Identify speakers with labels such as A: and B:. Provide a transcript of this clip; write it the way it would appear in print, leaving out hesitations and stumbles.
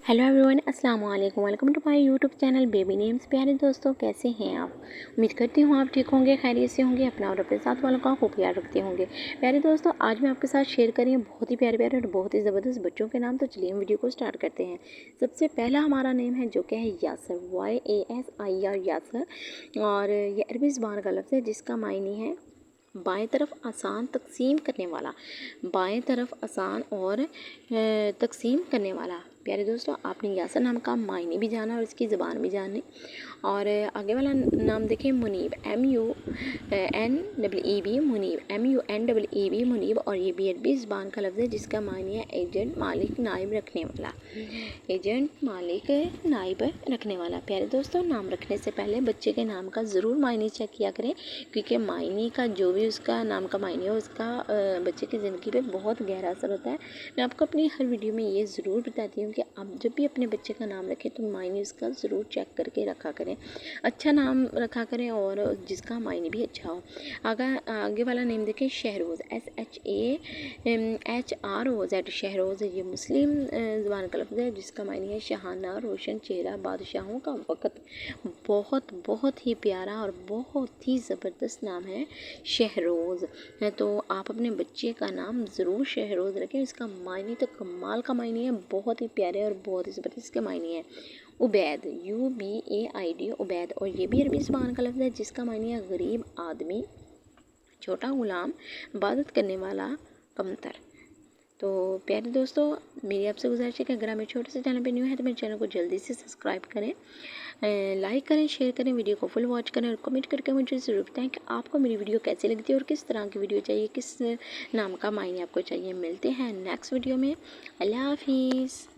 A: Hello everyone, अस्सलाम वालेकुम। Welcome to my YouTube channel baby names. प्यारे दोस्तों, कैसे हैं आप? उम्मीद करती हूँ आप ठीक होंगे, खैरियत से होंगे, अपना और अपने साथ वालों का खूब ख्याल रखते होंगे। प्यारे दोस्तों, आज मैं आपके साथ शेयर करें बहुत ही प्यारे प्यारे और बहुत ही ज़बरदस्त बच्चों के नाम। तो चलिए हम वीडियो को स्टार्ट करते हैं। सबसे पहला हमारा नेम है जो कि है यासर, YASIR, यासर। और ये अरबी ज़बान का लफ्ज़ है जिसका मायने है बाएं तरफ आसान तकसीम करने वाला। बाएं तरफ आसान और तकसीम करने वाला। प्यारे दोस्तों, आपने यासर नाम का मायने भी जाना और इसकी ज़बान भी जानी। और आगे वाला नाम देखें, मुनीब, MUNEB, मुनीब, MUNEEB, मुनीब। और ये भी अरबी ज़बान का लफ्ज़ है जिसका मायने है एजेंट, मालिक, नाइब रखने वाला। एजेंट, मालिक, नाइब रखने वाला। प्यारे दोस्तों, नाम रखने से पहले बच्चे के नाम का ज़रूर मायने चेक किया करें, क्योंकि मायने का जो भी उसका नाम का मायने हो उसका बच्चे की ज़िंदगी पे बहुत गहरा असर होता है। मैं आपको अपनी हर वीडियो में ये ज़रूर बताती हूँ कि आप जब भी अपने बच्चे का नाम रखें तो मायने उसका ज़रूर चेक करके रखा करें, अच्छा नाम रखा करें और जिसका मायने भी अच्छा हो। आगे वाला नेम देखें, शहरोज़, SHAHROZ, शहरोज़। ये मुस्लिम ज़बान का लफ्ज़ है जिसका मायने है शहाना, रोशन चेहरा, बादशाहों का वक़्त। बहुत बहुत ही प्यारा और बहुत ही ज़बरदस्त नाम है शहरोज़। तो आप अपने बच्चे का नाम ज़रूर शहरोज़ रखें। इसका मायने तो कमाल का मायने है, बहुत ही प्यारे और बहुत ही ज़बरदस्त के मायने हैं। उबैद, UBAID, उबैद। और ये भी अरबी ज़बान का लफ्ज़ है जिसका मायने है गरीब आदमी, छोटा गुलाम, इबादत करने वाला, कमतर। तो प्यारे दोस्तों, मेरी आपसे गुजारिश है कि अगर आप मेरे छोटे से चैनल पे न्यू है तो मेरे चैनल को जल्दी से सब्सक्राइब करें, लाइक करें, शेयर करें, वीडियो को फुल वॉच करें और कमेंट करके मुझे ज़रूर बताएं कि आपको मेरी वीडियो कैसी लगती है और किस तरह की वीडियो चाहिए, किस नाम का मायने आपको चाहिए। मिलते हैं नेक्स्ट वीडियो में। अल्लाह हाफिज़।